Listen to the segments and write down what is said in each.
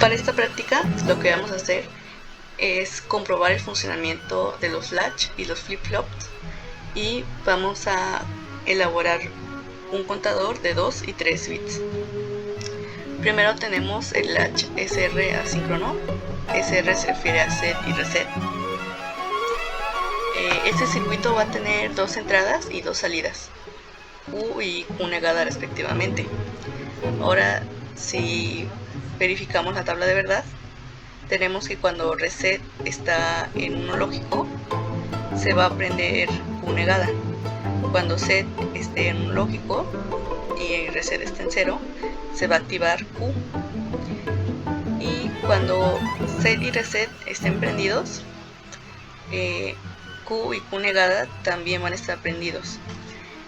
Para esta práctica lo que vamos a hacer es comprobar el funcionamiento de los latch y los flip-flops y vamos a elaborar un contador de 2 y 3 bits. Primero tenemos el latch SR asíncrono. SR se refiere a set y reset. Este circuito va a tener 2 entradas y 2 salidas, Q y Q negada respectivamente. Ahora, si verificamos la tabla de verdad, tenemos que cuando reset está en 1 lógico, se va a prender Q negada. Cuando set esté en 1 lógico y reset esté en 0, se va a activar Q. Y cuando set y reset estén prendidos, Q y Q negada también van a estar prendidos.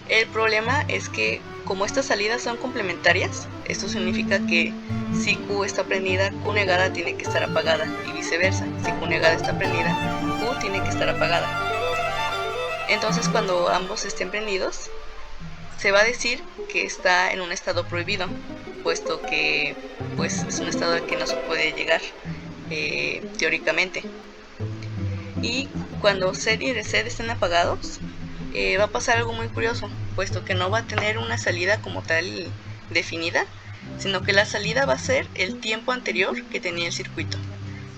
El problema es que como estas salidas son complementarias, esto significa que si Q está prendida, Q negada tiene que estar apagada y viceversa. Si Q negada está prendida, Q tiene que estar apagada. Entonces cuando ambos estén prendidos, se va a decir que está en un estado prohibido, puesto que pues, es un estado al que no se puede llegar teóricamente. Y cuando set y reset estén apagados, va a pasar algo muy curioso, puesto que no va a tener una salida como tal definida, sino que la salida va a ser el tiempo anterior que tenía el circuito.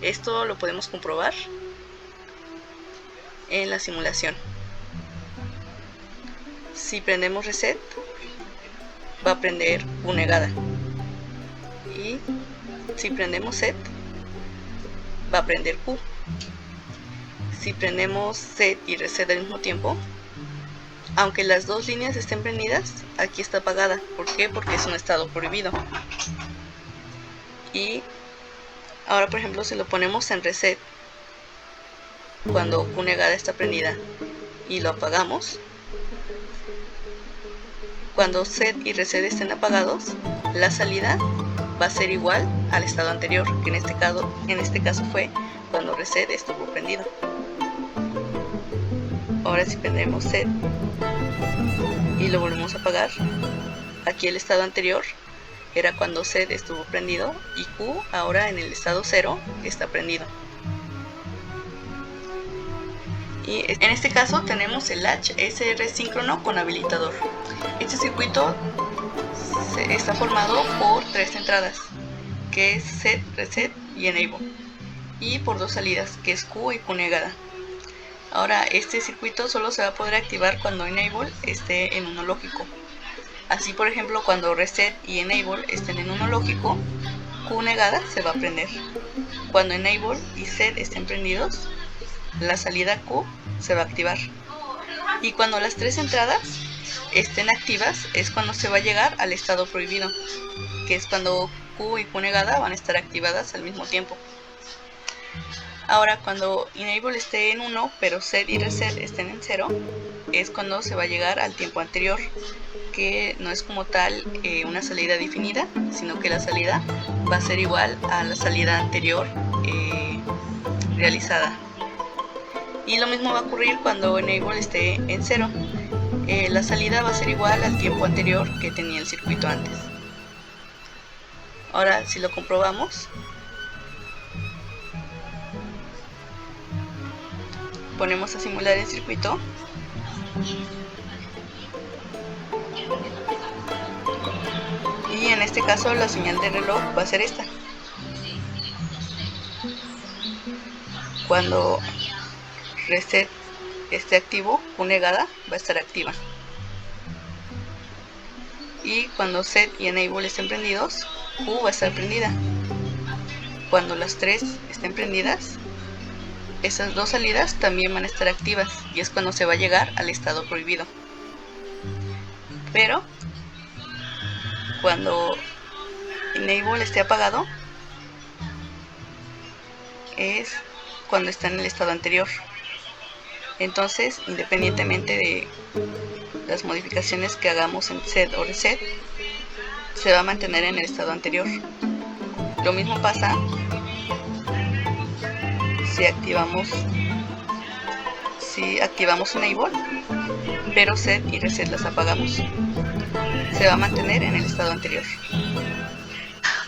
Esto lo podemos comprobar en la simulación. Si prendemos reset, va a prender Q negada, y si prendemos set, va a prender Q. Si prendemos set y reset al mismo tiempo, aunque las dos líneas estén prendidas, aquí está apagada. ¿Por qué? Porque es un estado prohibido. Y ahora, por ejemplo, si lo ponemos en reset cuando Q negada está prendida y lo apagamos, cuando set y reset estén apagados, la salida va a ser igual al estado anterior, que en este caso fue cuando reset estuvo prendido. Ahora si prendemos set y lo volvemos a apagar, aquí el estado anterior era cuando set estuvo prendido y Q ahora en el estado 0 está prendido. Y en este caso tenemos el latch SR síncrono con habilitador. Este circuito está formado por 3 entradas, que es set, reset y enable, y por 2 salidas, que es Q y Q negada. Ahora, este circuito solo se va a poder activar cuando enable esté en 1 lógico. Así, por ejemplo, cuando reset y enable estén en 1 lógico, Q negada se va a prender. Cuando enable y set estén prendidos, la salida Q se va a activar. Y cuando las 3 entradas estén activas es cuando se va a llegar al estado prohibido, que es cuando Q y Q negada van a estar activadas al mismo tiempo. Ahora, cuando enable esté en 1 pero set y reset estén en 0, es cuando se va a llegar al tiempo anterior, que no es como tal una salida definida, sino que la salida va a ser igual a la salida anterior realizada. Y lo mismo va a ocurrir cuando enable esté en 0. La salida va a ser igual al tiempo anterior que tenía el circuito antes. Ahora, si lo comprobamos, ponemos a simular el circuito y en este caso la señal de reloj va a ser esta. Cuando reset esté activo, Q negada va a estar activa, y cuando set y enable estén prendidos, Q va a estar prendida. Cuando las 3 estén prendidas, esas 2 salidas también van a estar activas, y es cuando se va a llegar al estado prohibido. Pero cuando enable esté apagado, es cuando está en el estado anterior. Entonces, independientemente de las modificaciones que hagamos en set o reset, se va a mantener en el estado anterior. Lo mismo pasa si activamos enable, pero set y reset las apagamos. Se va a mantener en el estado anterior.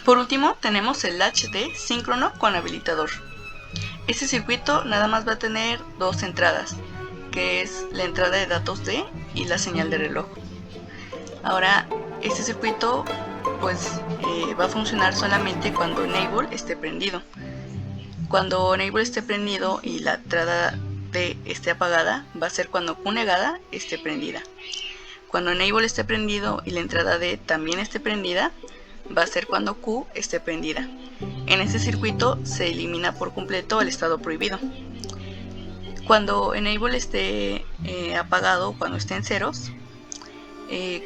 Por último tenemos el latch D síncrono con habilitador. Este circuito nada más va a tener dos entradas, que es la entrada de datos D y la señal de reloj. Ahora este circuito pues va a funcionar solamente cuando enable esté prendido. Cuando enable esté prendido y la entrada D esté apagada, va a ser cuando Q negada esté prendida. Cuando enable esté prendido y la entrada D también esté prendida, va a ser cuando Q esté prendida. En este circuito se elimina por completo el estado prohibido. Cuando enable esté apagado, cuando esté en ceros,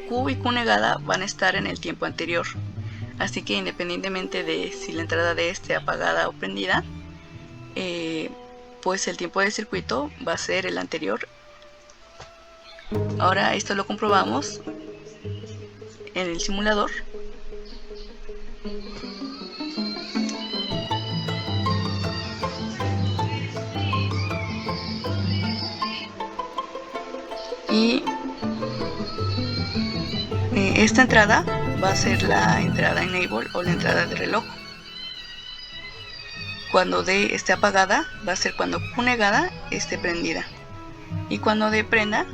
Q y Q negada van a estar en el tiempo anterior. Así que independientemente de si la entrada D esté apagada o prendida, pues el tiempo del circuito va a ser el anterior. Ahora esto lo comprobamos en el simulador. Y esta entrada va a ser la entrada enable o la entrada de reloj. Cuando D esté apagada va a ser cuando Q negada esté prendida. Y cuando D prenda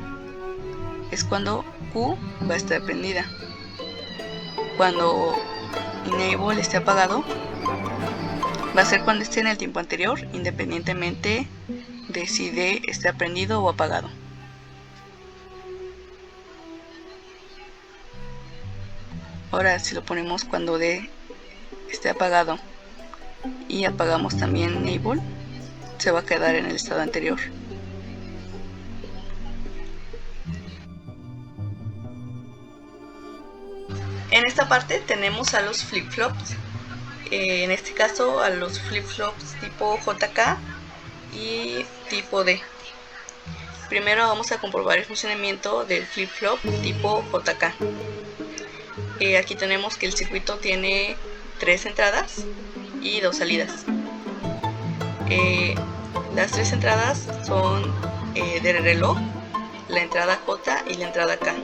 es cuando Q va a estar prendida. Cuando enable esté apagado va a ser cuando esté en el tiempo anterior, independientemente de si D esté prendido o apagado. Ahora si lo ponemos cuando D esté apagado y apagamos también enable, se va a quedar en el estado anterior. En esta parte tenemos a los flip-flops, en este caso a los flip-flops tipo JK y tipo D. Primero vamos a comprobar el funcionamiento del flip-flop tipo JK. Aquí tenemos que el circuito tiene 3 entradas y 2 salidas. Las 3 entradas son de reloj, la entrada J y la entrada K.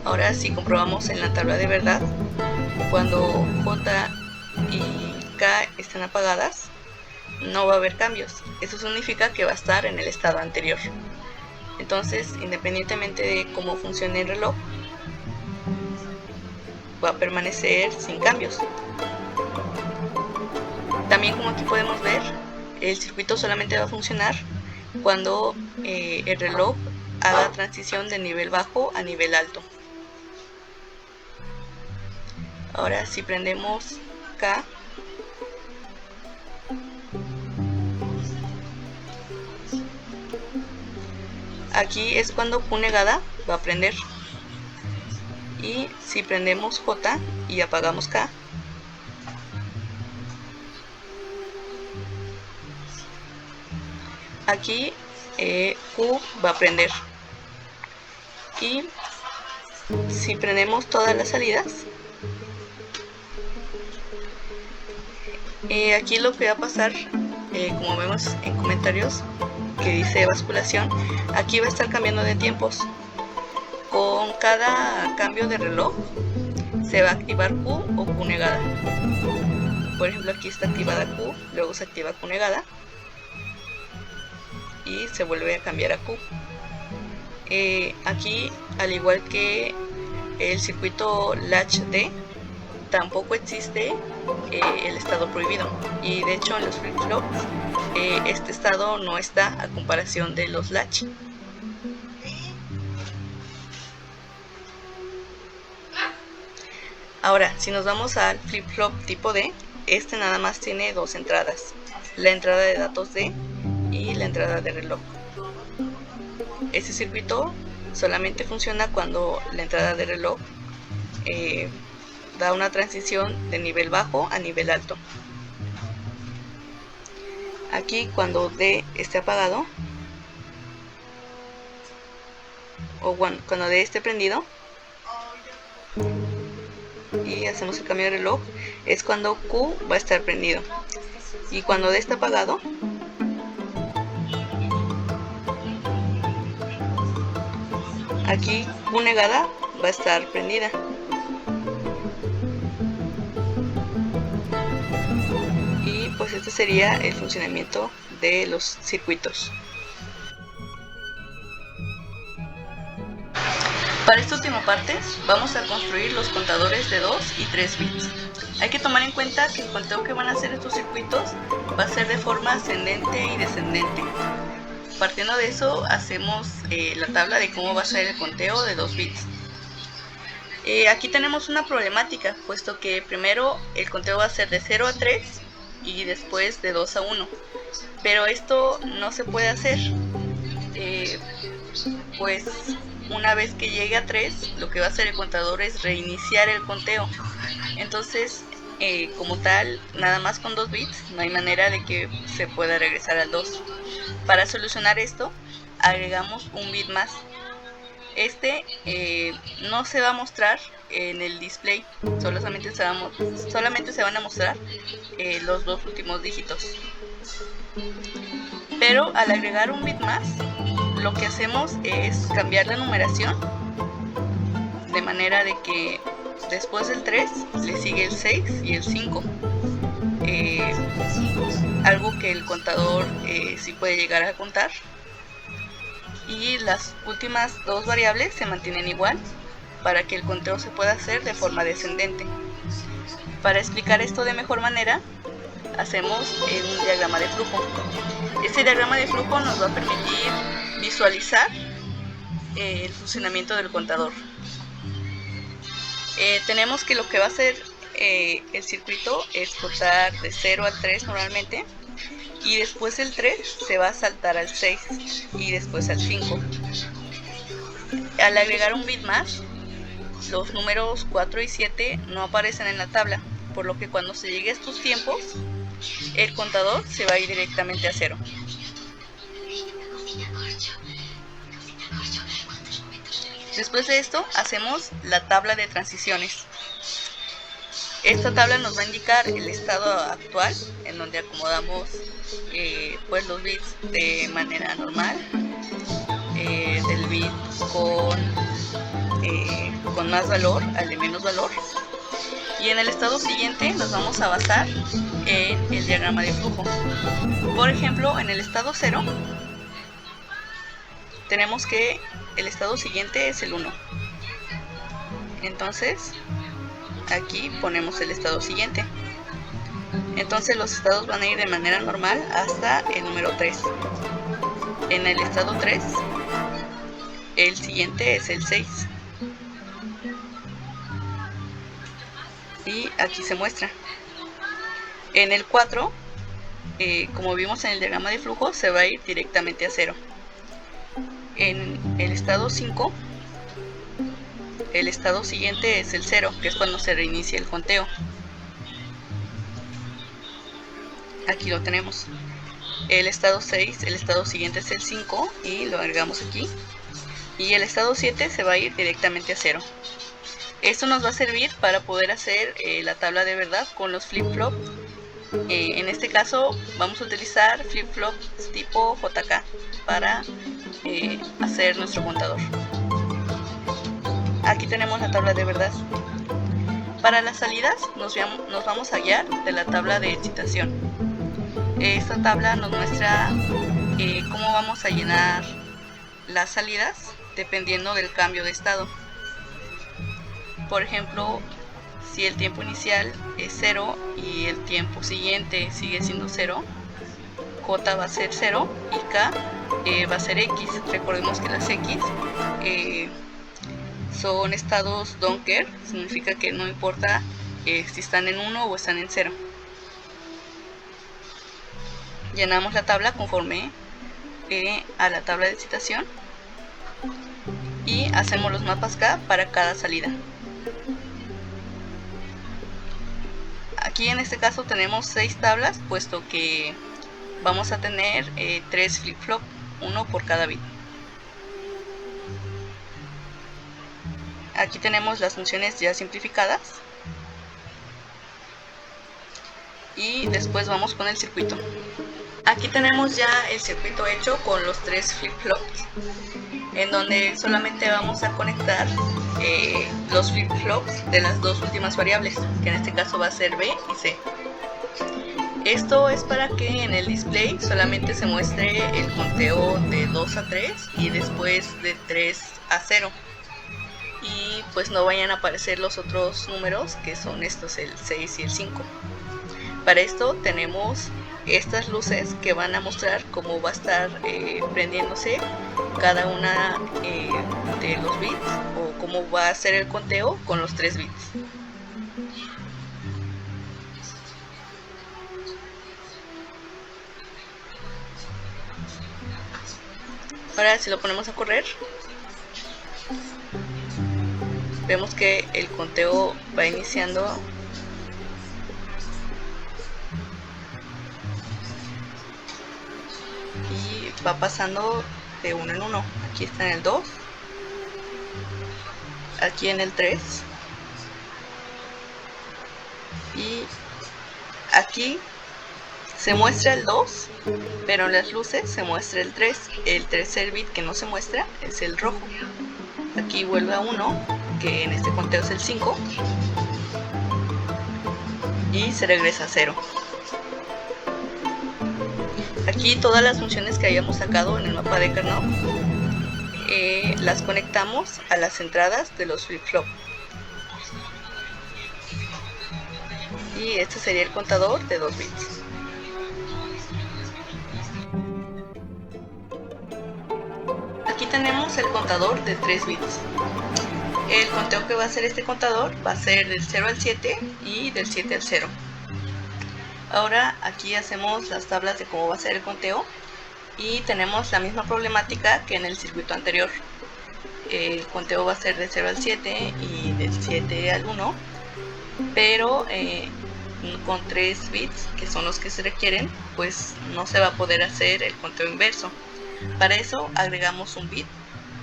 Ahora si comprobamos en la tabla de verdad, cuando J y K están apagadas, no va a haber cambios. Eso significa que va a estar en el estado anterior. Entonces, independientemente de cómo funcione el reloj, va a permanecer sin cambios. También, como aquí podemos ver, el circuito solamente va a funcionar cuando el reloj haga transición de nivel bajo a nivel alto. Ahora si prendemos K, aquí es cuando Q negada va a prender. Y si prendemos J y apagamos K, aquí Q va a prender. Y si prendemos todas las salidas, aquí lo que va a pasar, como vemos en comentarios que dice basculación, aquí va a estar cambiando de tiempos. Con cada cambio de reloj se va a activar Q o Q negada. Por ejemplo, aquí está activada Q, luego se activa Q negada y se vuelve a cambiar a Q. Aquí, al igual que el circuito latch D, tampoco existe el estado prohibido, y de hecho en los flip-flops este estado no está a comparación de los latch. Ahora, si nos vamos al flip-flop tipo D, este nada más tiene 2 entradas, la entrada de datos D y la entrada de reloj. Este circuito solamente funciona cuando la entrada de reloj da una transición de nivel bajo a nivel alto. Aquí cuando D esté apagado, o cuando D esté prendido y hacemos el cambio de reloj, es cuando Q va a estar prendido. Y cuando D está apagado, aquí Q negada va a estar prendida. sería el funcionamiento de los circuitos. Para esta última parte vamos a construir los contadores de 2 y 3 bits. Hay que tomar en cuenta que el conteo que van a hacer estos circuitos va a ser de forma ascendente y descendente. Partiendo de eso hacemos la tabla de cómo va a ser el conteo de 2 bits. Aquí tenemos una problemática, puesto que primero el conteo va a ser de 0 a 3 y después de 2 a 1. Pero esto no se puede hacer, pues una vez que llegue a 3, lo que va a hacer el contador es reiniciar el conteo. Entonces, como tal, nada más con 2 bits, no hay manera de que se pueda regresar al 2. Para solucionar esto, agregamos un bit más. Este no se va a mostrar en el display, solamente se van a mostrar los 2 últimos dígitos. Pero al agregar un bit más, lo que hacemos es cambiar la numeración, de manera de que después del 3 le sigue el 6 y el 5. Algo que el contador sí puede llegar a contar. Y las últimas 2 variables se mantienen igual para que el conteo se pueda hacer de forma descendente. Para explicar esto de mejor manera, hacemos un diagrama de flujo. Este diagrama de flujo nos va a permitir visualizar el funcionamiento del contador. Tenemos que lo que va a hacer el circuito es contar de 0 al 3 normalmente, y después del 3 se va a saltar al 6 y después al 5. Al agregar un bit más, los números 4 y 7 no aparecen en la tabla, por lo que cuando se llegue a estos tiempos, el contador se va a ir directamente a 0. Después de esto, hacemos la tabla de transiciones. Esta tabla nos va a indicar el estado actual, en donde acomodamos pues los bits de manera normal, del bit con más valor al de menos valor. Y en el estado siguiente nos vamos a basar en el diagrama de flujo. Por ejemplo, en el estado 0 tenemos que el estado siguiente es el 1. Entonces aquí ponemos el estado siguiente. Entonces los estados van a ir de manera normal hasta el número 3. En el estado 3 el siguiente es el 6. Y aquí se muestra. En el 4, como vimos en el diagrama de flujo, se va a ir directamente a 0. En el estado 5, el estado siguiente es el 0, que es cuando se reinicia el conteo. Aquí lo tenemos. El estado 6, el estado siguiente es el 5 y lo agregamos aquí. Y el estado 7 se va a ir directamente a 0. Esto nos va a servir para poder hacer la tabla de verdad con los flip-flop. En este caso vamos a utilizar flip-flops tipo JK para hacer nuestro contador. Aquí tenemos la tabla de verdad. Para las salidas nos vamos a guiar de la tabla de excitación. Esta tabla nos muestra cómo vamos a llenar las salidas dependiendo del cambio de estado. Por ejemplo, si el tiempo inicial es 0 y el tiempo siguiente sigue siendo 0, J va a ser 0 y K va a ser X. Recordemos que las X son estados don't care, significa que no importa si están en 1 o están en 0. Llenamos la tabla conforme a la tabla de excitación y hacemos los mapas K para cada salida. Aquí en este caso tenemos 6 tablas, puesto que vamos a tener 3 flip-flop, uno por cada bit. Aquí tenemos las funciones ya simplificadas. Y después vamos con el circuito. Aquí tenemos ya el circuito hecho con los 3 flip-flops, en donde solamente vamos a conectar los flip-flops de las 2 últimas variables, que en este caso va a ser B y C. Esto es para que en el display solamente se muestre el conteo de 2 a 3 y después de 3 a 0. Y pues no vayan a aparecer los otros números, que son estos, el 6 y el 5. Para esto tenemos estas luces que van a mostrar cómo va a estar prendiéndose cada una de los bits, o cómo va a ser el conteo con los 3 bits. Ahora, si lo ponemos a correr, vemos que el conteo va iniciando y va pasando de uno en uno. Aquí está en el 2, aquí en el 3 y aquí se muestra el 2, pero en las luces se muestra el 3. El tercer bit que no se muestra es el rojo. Aquí vuelve a 1, que en este conteo es el 5, y se regresa a 0. Aquí todas las funciones que hayamos sacado en el mapa de Karnaugh las conectamos a las entradas de los flip-flop. Y este sería el contador de 2 bits. Aquí tenemos el contador de 3 bits. El conteo que va a hacer este contador va a ser del 0 al 7 y del 7 al 0. Ahora aquí hacemos las tablas de cómo va a ser el conteo y tenemos la misma problemática que en el circuito anterior. El conteo va a ser del 0 al 7 y del 7 al 1, pero con 3 bits, que son los que se requieren, pues no se va a poder hacer el conteo inverso. Para eso agregamos un bit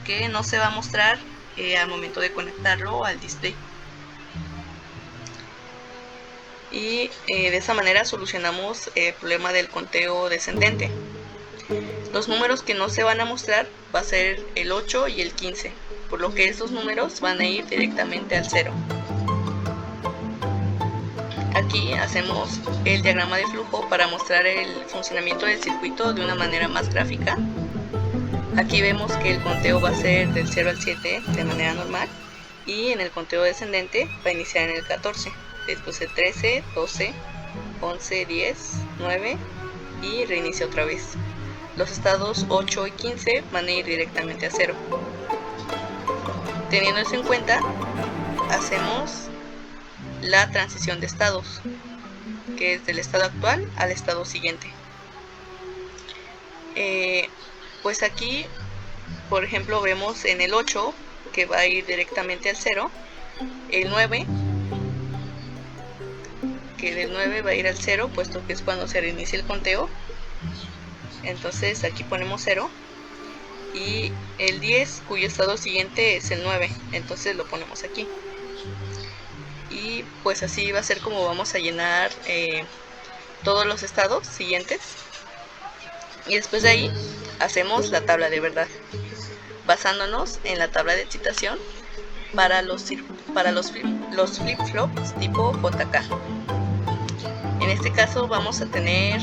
que no se va a mostrar al momento de conectarlo al display. Y de esa manera solucionamos el problema del conteo descendente. Los números que no se van a mostrar va a ser el 8 y el 15, por lo que estos números van a ir directamente al 0. Aquí hacemos el diagrama de flujo para mostrar el funcionamiento del circuito de una manera más gráfica. Aquí vemos que el conteo va a ser del 0 al 7 de manera normal, y en el conteo descendente va a iniciar en el 14, después el 13, 12, 11, 10, 9 y reinicia otra vez. Los estados 8 y 15 van a ir directamente a 0. Teniendo eso en cuenta, hacemos la transición de estados, que es del estado actual al estado siguiente. Pues aquí, por ejemplo, vemos en el 8 que va a ir directamente al 0, el 9, que del 9 va a ir al 0, puesto que es cuando se reinicia el conteo. Entonces aquí ponemos 0, y el 10, cuyo estado siguiente es el 9, entonces lo ponemos aquí. Y pues así va a ser como vamos a llenar todos los estados siguientes. Y después de ahí hacemos la tabla de verdad, basándonos en la tabla de excitación para los flip-flops tipo JK. En este caso vamos a tener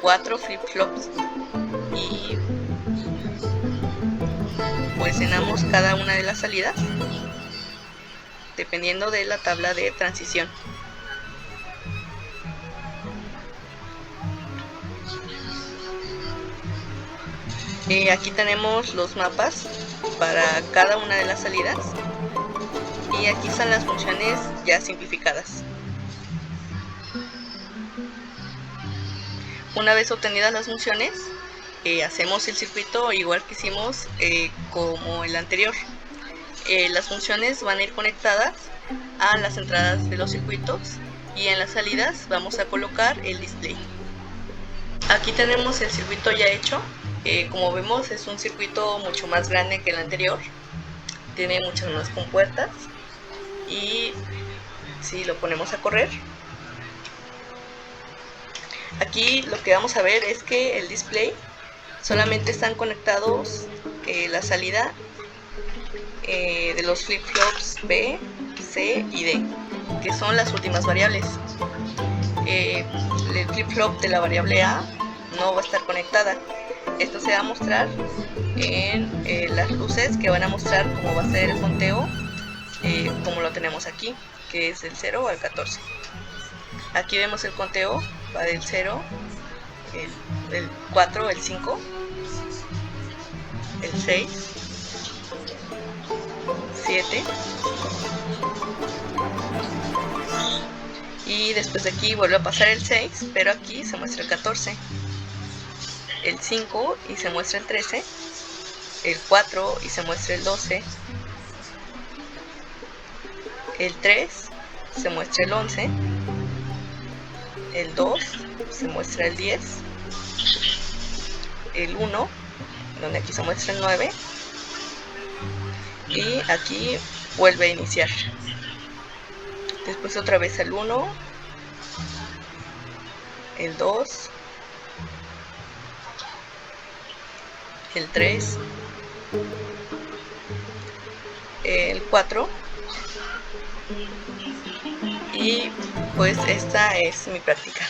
4 flip-flops y pues llenamos cada una de las salidas dependiendo de la tabla de transición. Aquí tenemos los mapas para cada una de las salidas y aquí están las funciones ya simplificadas. Una vez obtenidas las funciones, hacemos el circuito igual que hicimos como el anterior. Las funciones van a ir conectadas a las entradas de los circuitos y en las salidas vamos a colocar el display. Aquí tenemos el circuito ya hecho. Como vemos, es un circuito mucho más grande que el anterior, tiene muchas más compuertas, y si lo ponemos a correr, aquí lo que vamos a ver es que el display solamente están conectados la salida de los flip-flops B, C y D, que son las últimas variables. el flip-flop de la variable A no va a estar conectada. Esto se va a mostrar en las luces que van a mostrar cómo va a ser el conteo, como lo tenemos aquí, que es del 0 al 14. Aquí vemos el conteo, va del 0, el 4, el 5, el 6, 7, y después de aquí vuelve a pasar el 6, pero aquí se muestra el 14, el 5 y se muestra el 13, el 4 y se muestra el 12, el 3 se muestra el 11, el 2 se muestra el 10, el 1, donde aquí se muestra el 9, y aquí vuelve a iniciar. Después otra vez el 1, el 2, el 3, el 4, y pues esta es mi práctica.